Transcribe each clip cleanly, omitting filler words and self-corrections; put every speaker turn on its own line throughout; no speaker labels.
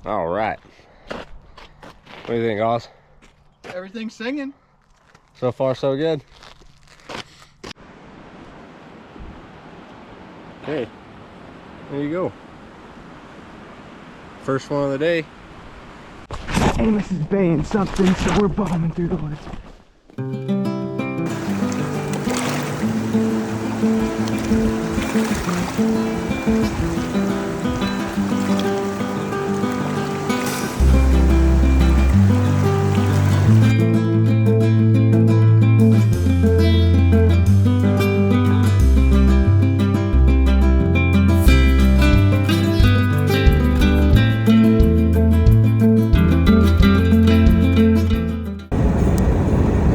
All right. What do you think, Oz?
Everything's singing.
So far, so good. Okay, there you go. First one of the day.
Amos is baying something, so we're bombing through the woods.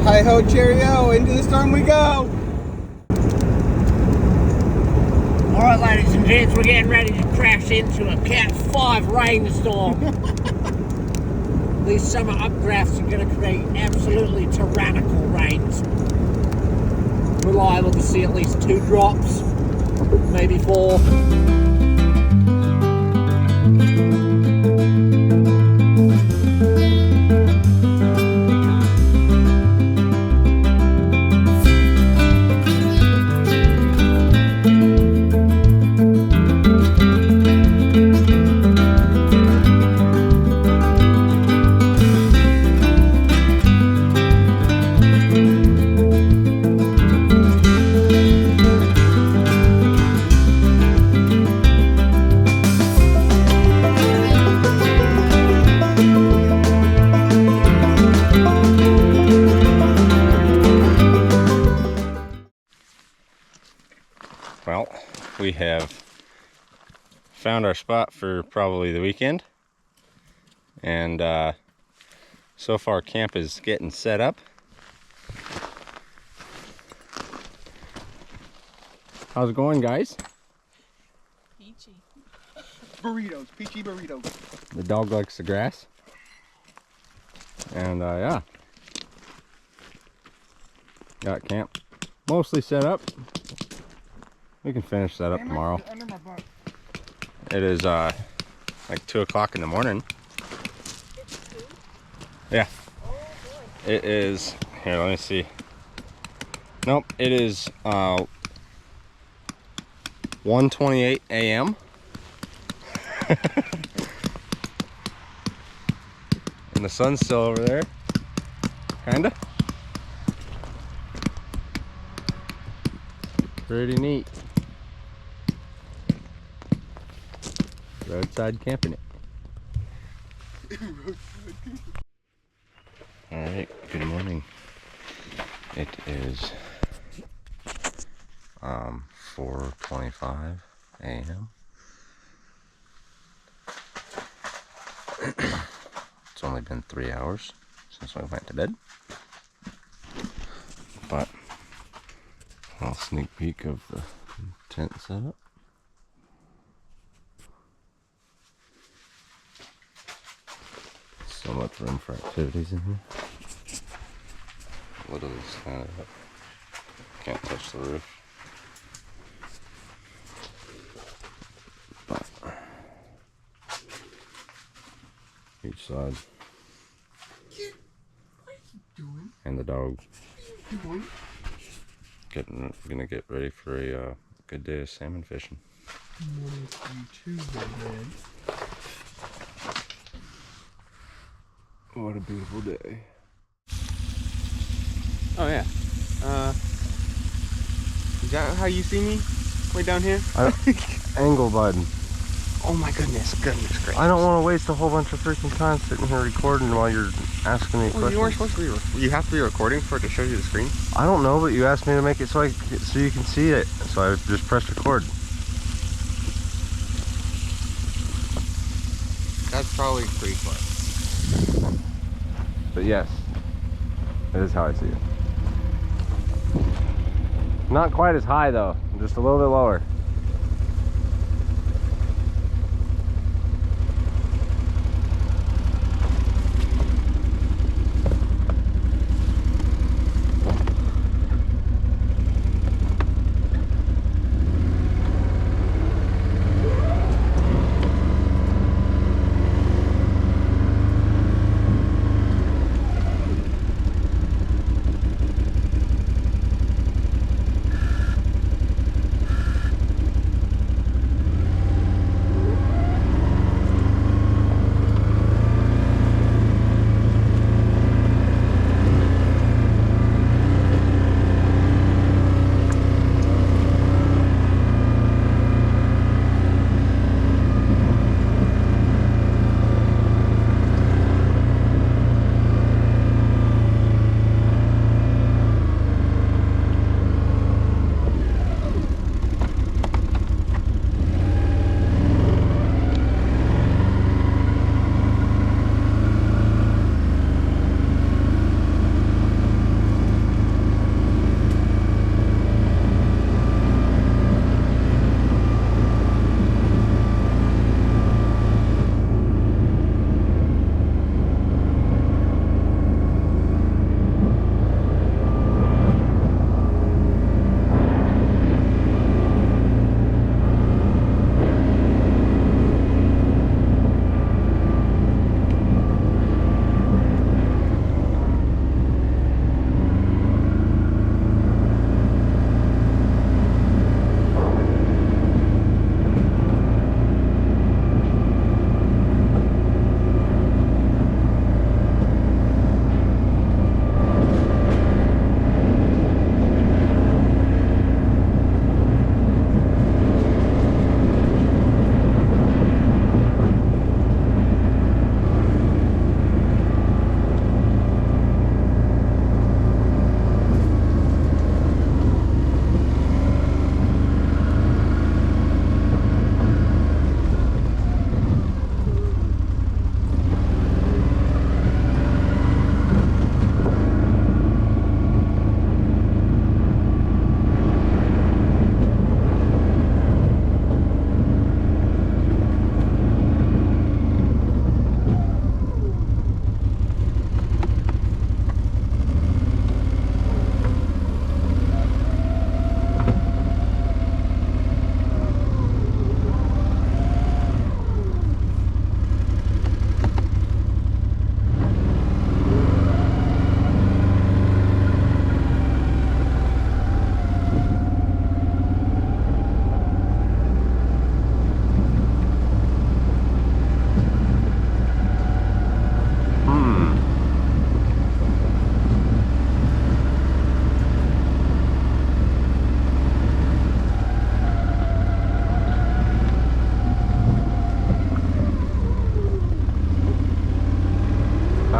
Hi-ho, cheerio, into the storm we go!
Alright, ladies and gents, we're getting ready to crash into a Cat 5 rainstorm. These summer updrafts are going to create absolutely tyrannical rains. We're liable to see at least 2 drops, maybe 4.
Well, we have found our spot for probably the weekend, and so far camp is getting set up. How's it going, guys?
Peachy.
Burritos, peachy burritos.
The dog likes the grass, and yeah, got camp mostly set up. We can finish that up tomorrow.
Under my butt.
It is like 2 o'clock in the morning. Yeah. It is, here, let me see. Nope, it is 1:28 a.m. And the sun's still over there. Kinda. Pretty neat. Roadside camping it. Alright, good morning. It is 4:25 a.m. It's only been 3 hours since we went to bed. But a little sneak peek of the tent setup. So much room for activities in here. Literally stand it up. Can't touch the roof. But each side.
What are you doing?
And the dog.
What are you doing?
Gonna get ready for a good day of salmon fishing.
Good morning to you too, man.
What a beautiful day.
Oh yeah. Is that how you see me? Way down here?
Angle button.
Oh my goodness gracious.
I don't want to waste a whole bunch of freaking time sitting here recording while you're asking me questions.
You weren't supposed to be. You have to be recording for it to show you the screen.
I don't know, but you asked me to make it so you can see it. So I just pressed record.
That's probably pretty fun.
But yes, that is how I see it. Not quite as high though, just a little bit lower.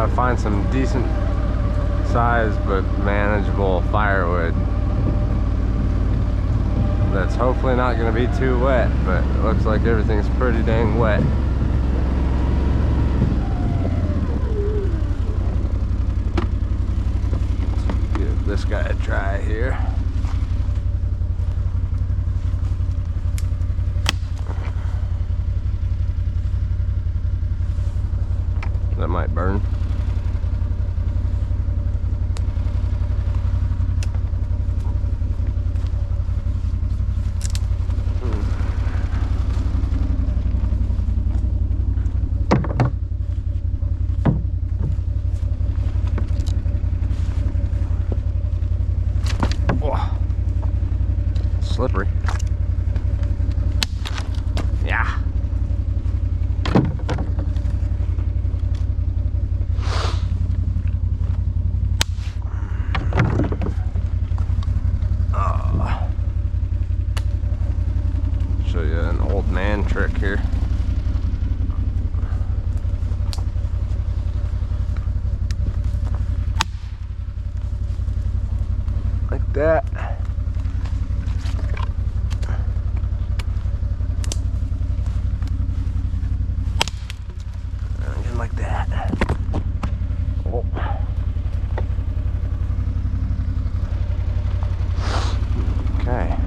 Gotta find some decent size but manageable firewood that's hopefully not gonna be too wet, but it looks like everything's pretty dang wet. Let's give this guy a try here. That might burn. Oh, slippery. Yeah. Show you an old man trick here. Like that. And again like that. Oh. Okay.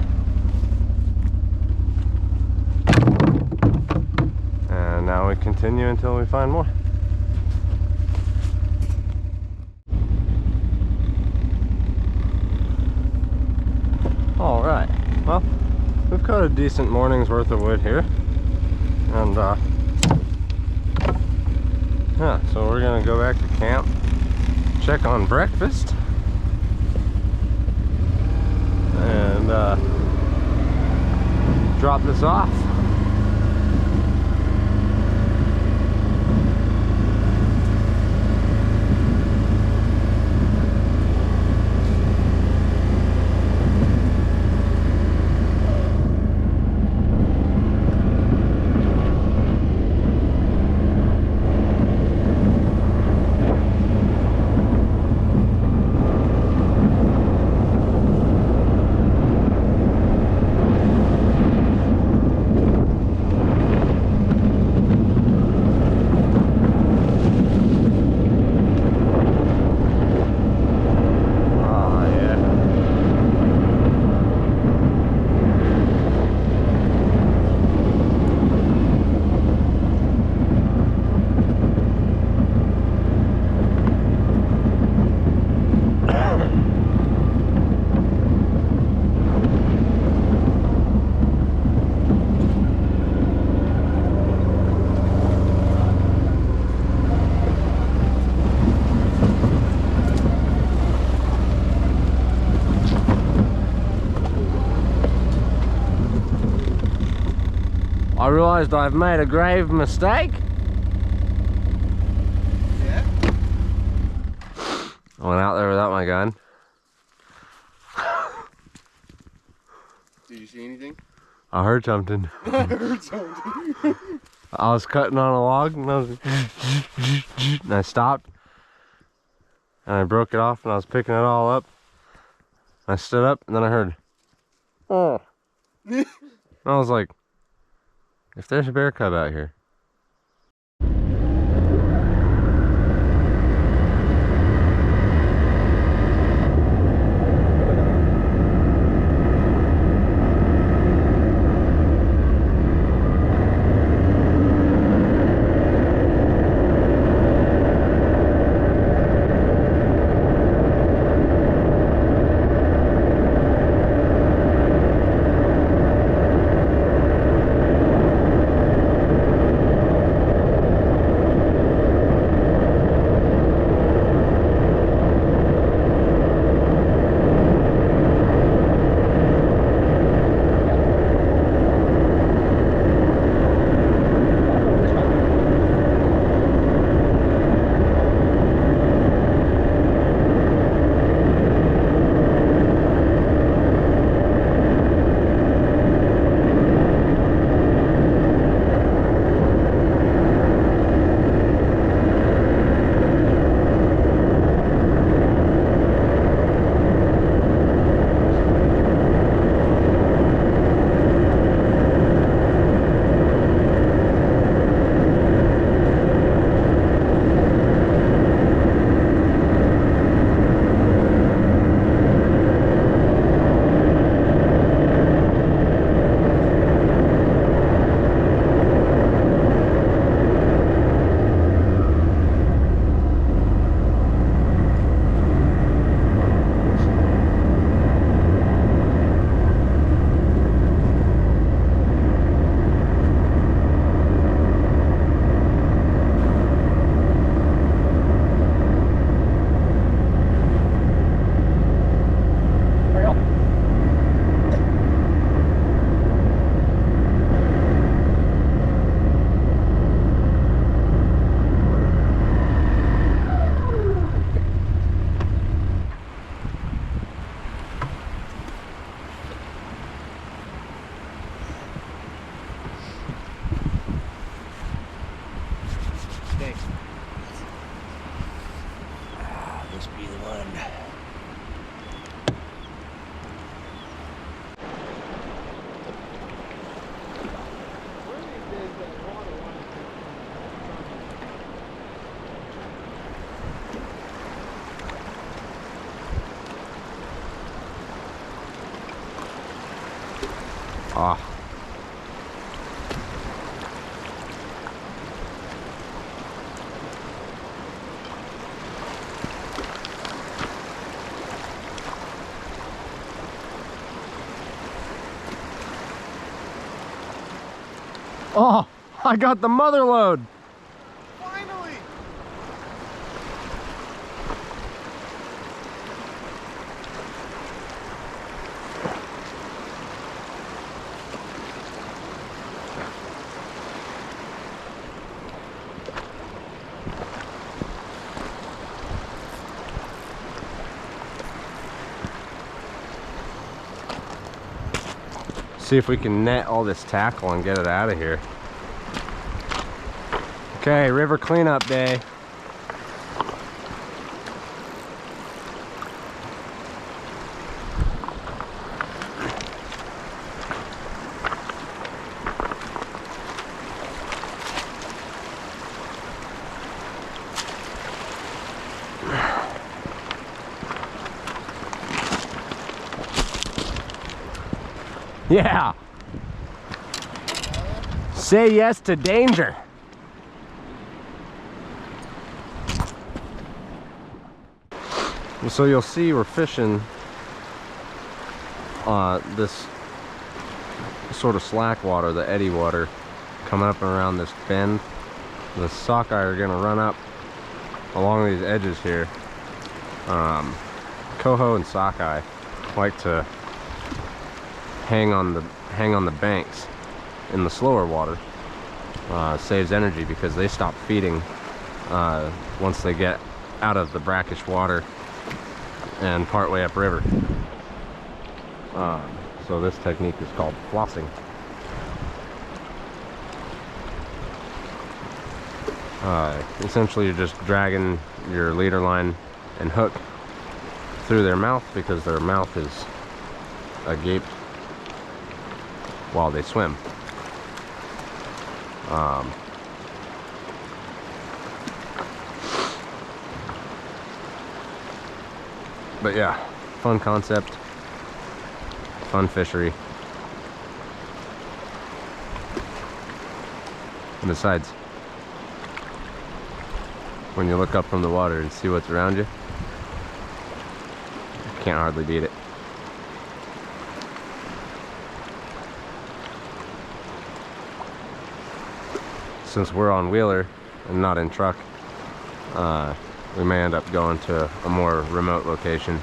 And now we continue until we find more. All right, well, we've got a decent morning's worth of wood here. And yeah, so we're gonna go back to camp, check on breakfast, and drop this off. I realized I've made a grave mistake.
Yeah?
I went out there without my gun.
Did you see anything?
I heard something.
I heard something.
I was cutting on a log and and I stopped and I broke it off and I was picking it all up. I stood up and then I heard, oh. And I was like, if there's a bear cub out here. Ah. Oh, I got the mother load.
Finally!
See if we can net all this tackle and get it out of here. Okay, river cleanup day. Yeah. Say yes to danger. So you'll see we're fishing this sort of slack water, the eddy water, coming up and around this bend. The sockeye are gonna run up along these edges here. Coho and sockeye like to hang on the banks in the slower water. Saves energy because they stop feeding once they get out of the brackish water and part way upriver. So this technique is called flossing. Essentially you're just dragging your leader line and hook through their mouth because their mouth is agape while they swim. But yeah, fun concept, fun fishery. And besides, when you look up from the water and see what's around you, you can't hardly beat it. Since we're on wheeler and not in truck, we may end up going to a more remote location.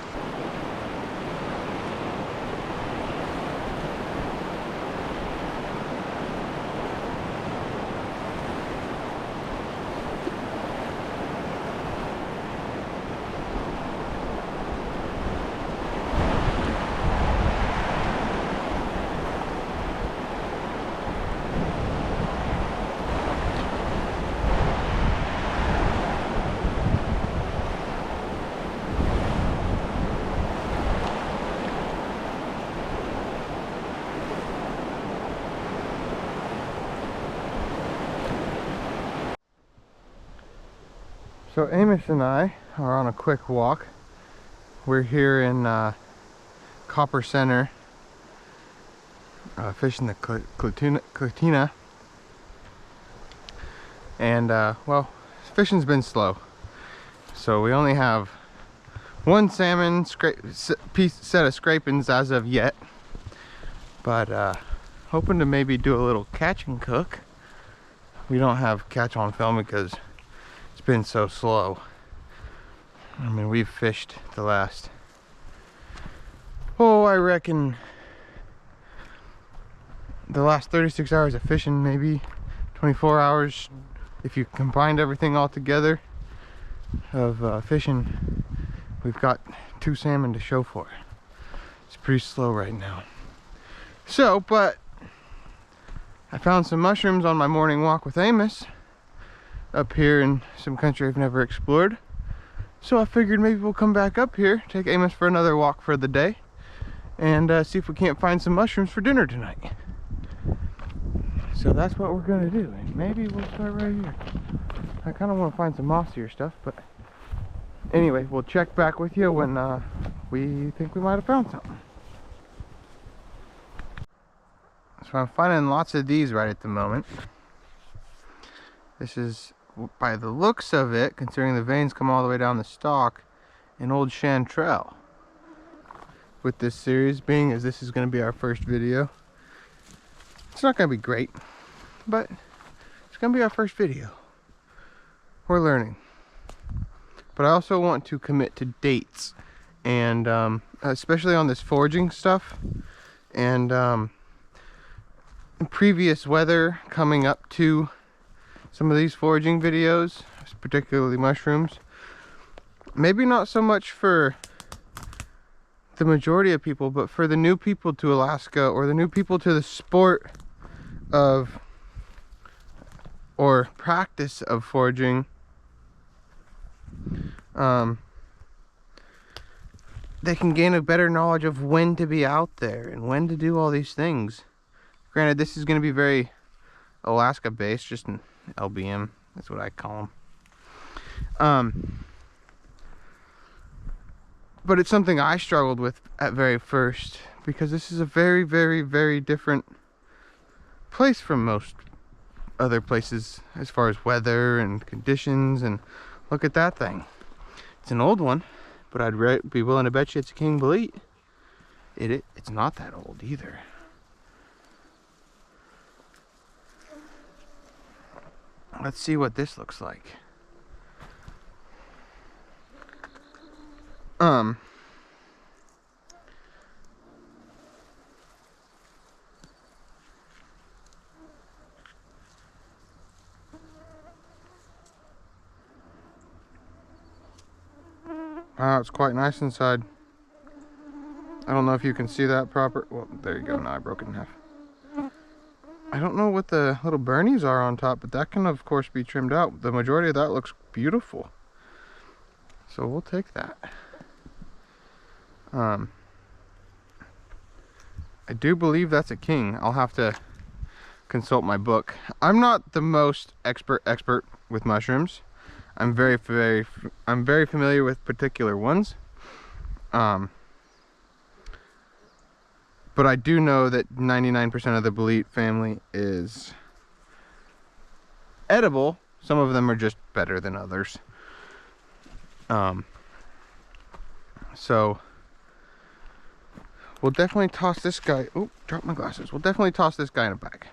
So Amos and I are on a quick walk. We're here in Copper Center, fishing the Klutina. And well, fishing's been slow. So we only have one salmon set of scrapings as of yet. But hoping to maybe do a little catch and cook. We don't have catch on film because it's been so slow. I mean, we've fished the last, I reckon the last 36 hours of fishing, maybe 24 hours if you combined everything all together of fishing. We've got 2 salmon to show for. It's pretty slow right now. So, but I found some mushrooms on my morning walk with Amos up here in some country I've never explored. So I figured maybe we'll come back up here, take Amos for another walk for the day, and see if we can't find some mushrooms for dinner tonight. So that's what we're gonna do, and maybe we'll start right here. I kind of want to find some mossier stuff, but anyway, we'll check back with you when we think we might have found something. So I'm finding lots of these right at the moment. This is, by the looks of it, considering the veins come all the way down the stalk, an old chanterelle. With this series, being as this is going to be our first video, it's not going to be great, but it's going to be our first video. We're learning. But I also want to commit to dates, and especially on this foraging stuff, and previous weather coming up to some of these foraging videos, particularly mushrooms. Maybe not so much for the majority of people, but for the new people to Alaska, or the new people to the sport of or practice of foraging. They can gain a better knowledge of when to be out there and when to do all these things. Granted, this is going to be very Alaska based, just an LBM, that's what I call them. But it's something I struggled with at very first, because this is a very, very, very different place from most other places as far as weather and conditions. And look at that thing. It's an old one, but I'd be willing to bet you it's a king bolete. It's not that old either. Let's see what this looks like. Wow, it's quite nice inside. I don't know if you can see that proper. Well, there you go. Now I broke it in half. I don't know what the little burnies are on top, but that can of course be trimmed out. The majority of that looks beautiful, so we'll take that. I do believe that's a king. I'll have to consult my book. I'm not the most expert with mushrooms. I'm very familiar with particular ones. But I do know that 99% of the bolete family is edible. Some of them are just better than others. So we'll definitely toss this guy. Oh, dropped my glasses. We'll definitely toss this guy in a bag.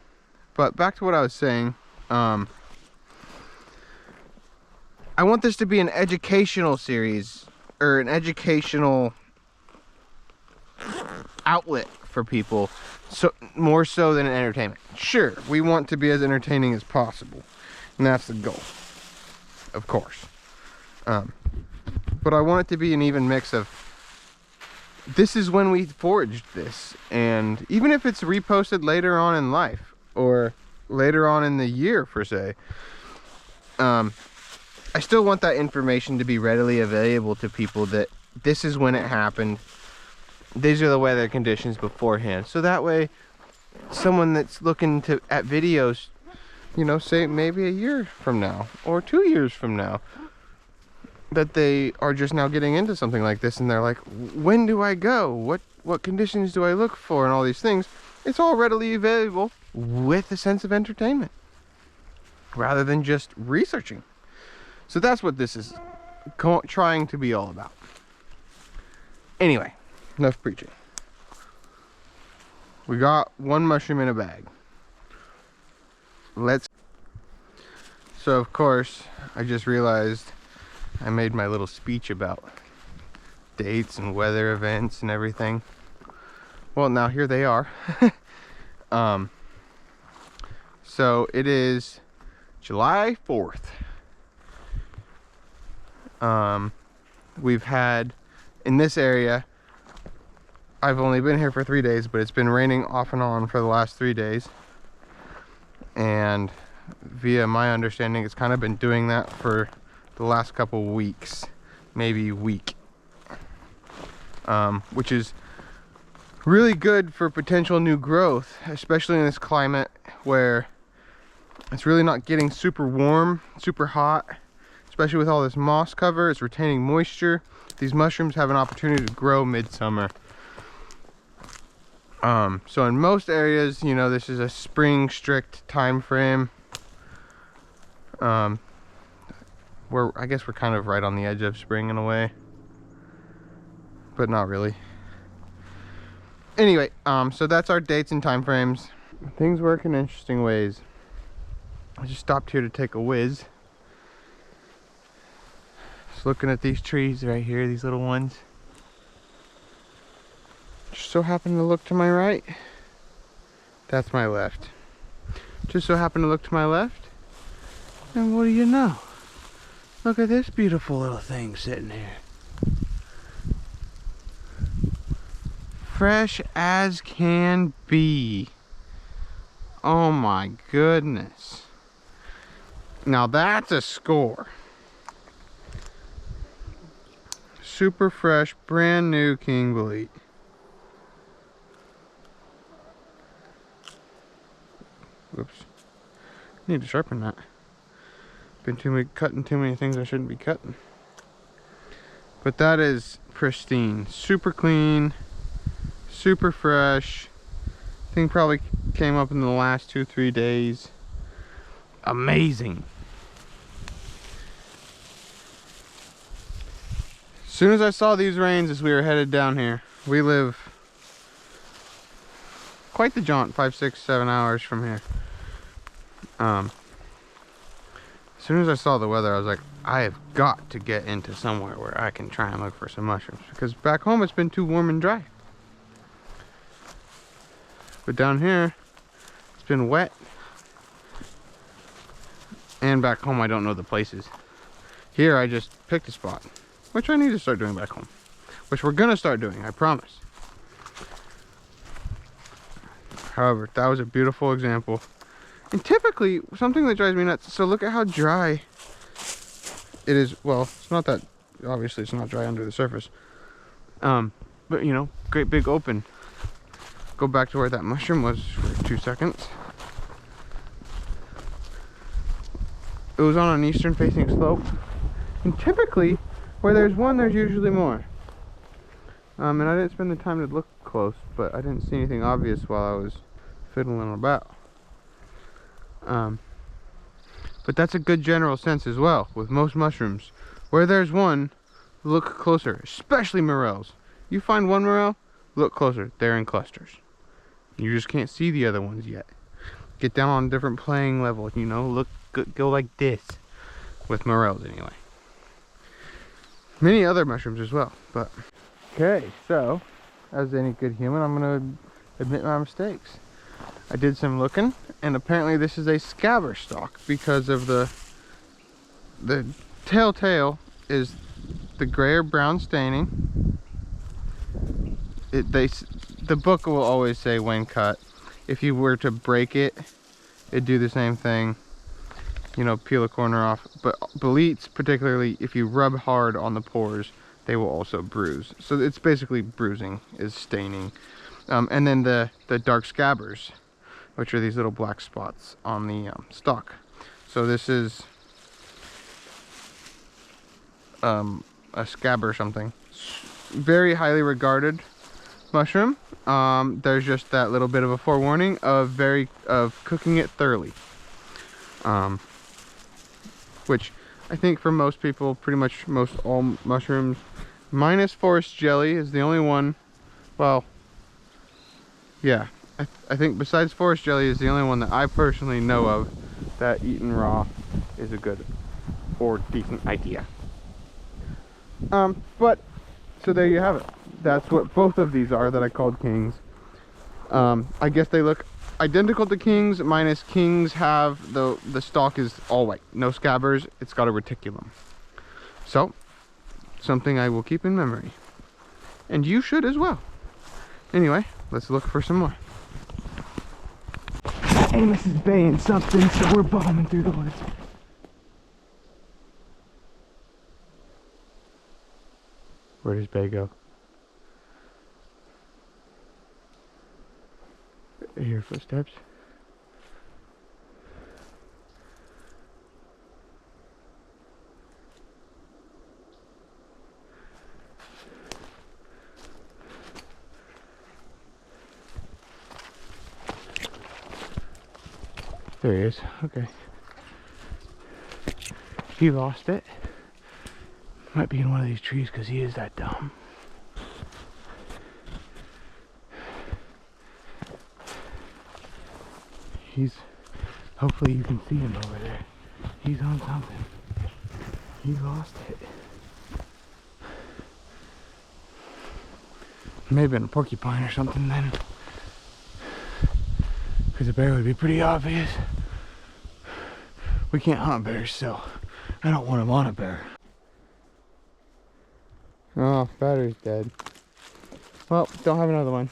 But back to what I was saying. I want this to be an educational series, or an educational outlet for people, so more so than an entertainment. Sure, we want to be as entertaining as possible, and that's the goal, of course. But I want it to be an even mix of, this is when we foraged this, and even if it's reposted later on in life, or later on in the year, per se, I still want that information to be readily available to people, that this is when it happened. These are the weather conditions beforehand. So that way, someone that's looking at videos, you know, say maybe a year from now or 2 years from now, that they are just now getting into something like this, and they're like, when do I go? What conditions do I look for? And all these things. It's all readily available with a sense of entertainment, rather than just researching. So that's what this is trying to be all about. Anyway, enough preaching. We got one mushroom in a bag. So of course, I just realized I made my little speech about dates and weather events and everything. Well, now here they are. So it is July 4th. We've had, in this area, I've only been here for 3 days, but it's been raining off and on for the last 3 days. And via my understanding, it's kind of been doing that for the last couple weeks, maybe week. Which is really good for potential new growth, especially in this climate where it's really not getting super warm, super hot. Especially with all this moss cover, it's retaining moisture. These mushrooms have an opportunity to grow midsummer. So in most areas, you know, this is a spring strict time frame. I guess we're kind of right on the edge of spring in a way, but not really. Anyway, so that's our dates and time frames. Things work in interesting ways. I just stopped here to take a whiz. Just looking at these trees right here, these little ones. Just so happen to look to my right. That's my left. Just so happen to look to my left. And what do you know? Look at this beautiful little thing sitting here. Fresh as can be. Oh my goodness. Now that's a score. Super fresh, brand new king bolete. Whoops. Need to sharpen that. Been cutting too many things I shouldn't be cutting. But that is pristine. Super clean. Super fresh. Thing probably came up in the last 2-3 days. Amazing. As soon as I saw these rains as we were headed down here, we live quite the jaunt, 5, 6, 7 hours from here. As soon as I saw the weather, I was like, I have got to get into somewhere where I can try and look for some mushrooms, because back home it's been too warm and dry. But down here, it's been wet. And back home, I don't know the places. Here, I just picked a spot, which I need to start doing back home. Which we're gonna start doing, I promise. However, that was a beautiful example. And typically, something that drives me nuts, so look at how dry it is. Well, it's not that, obviously it's not dry under the surface. But you know, great big open. Go back to where that mushroom was for 2 seconds. It was on an eastern facing slope. And typically, where there's one, there's usually more. And I didn't spend the time to look close, but I didn't see anything obvious while I was fiddling about. But that's a good general sense as well with most mushrooms. Where there's one, look closer, especially morels. You find one morel, look closer, they're in clusters. You just can't see the other ones yet. Get down on a different playing level, you know, look, go like this with morels anyway. Many other mushrooms as well, but okay, so as any good human, I'm gonna admit my mistakes. I did some looking, and apparently this is a scabber stalk because of the telltale is the gray or brown staining. The book will always say when cut. If you were to break it, it'd do the same thing. You know, peel a corner off. But boletes, particularly if you rub hard on the pores, they will also bruise. So it's basically bruising is staining. And then the dark scabbers, which are these little black spots on the stalk. So this is a scab or something. Very highly regarded mushroom. There's just that little bit of a forewarning of cooking it thoroughly. Which I think for most people, pretty much most all mushrooms, minus forest jelly is the only one. Well, yeah, I think besides forest jelly is the only one that I personally know of that eaten raw is a good or decent idea. But so there you have it. That's what both of these are that I called kings. I guess they look identical to kings, minus kings have the stalk is all white, no scabbers. It's got a reticulum. So something I will keep in memory, and you should as well. Anyway, let's look for some more. Amos is baying something, so we're bombing through the woods. Where does Bay go? I hear footsteps. There he is. Okay. He lost it. Might be in one of these trees because he is that dumb. He's, hopefully you can see him over there. He's on something. He lost it. May have been a porcupine or something then. Because a bear would be pretty obvious. We can't hunt bears, so I don't want him on a bear. Oh, battery's dead. Well, don't have another one.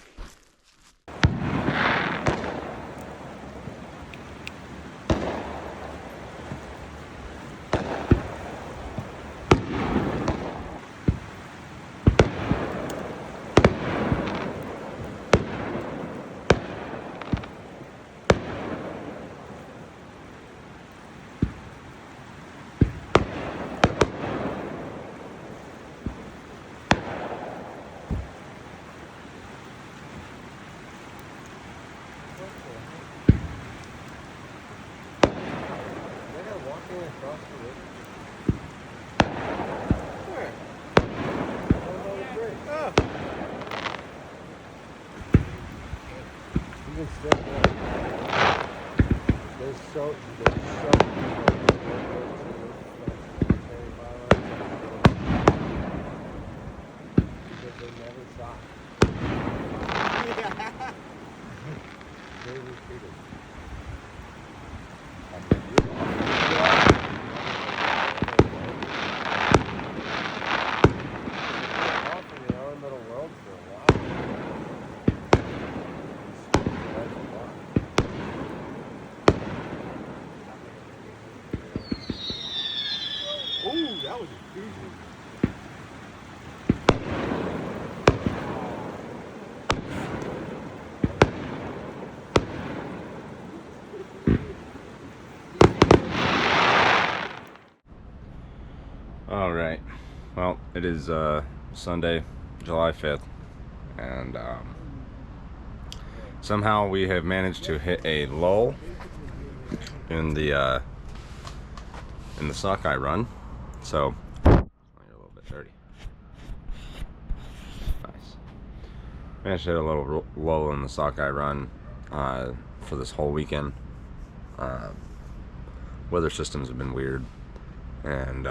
All right. Well, it is Sunday, July 5th, and somehow we have managed to hit a lull in the sockeye run. So, you're a little bit dirty. Nice. Managed to hit a little lull in the sockeye run for this whole weekend. Weather systems have been weird, and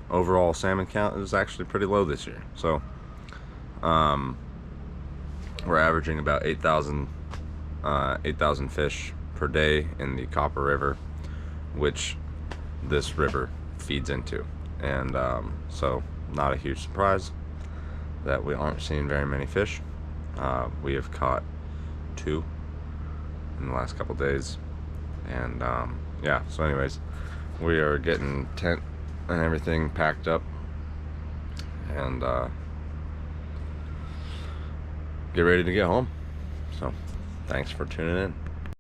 overall salmon count is actually pretty low this year. So we're averaging about 8,000 fish per day in the Copper River, which this river feeds into. And so not a huge surprise that we aren't seeing very many fish. We have caught 2 in the last couple days, and yeah, so anyways, we are getting tent and everything packed up, and get ready to get home. So thanks for tuning in.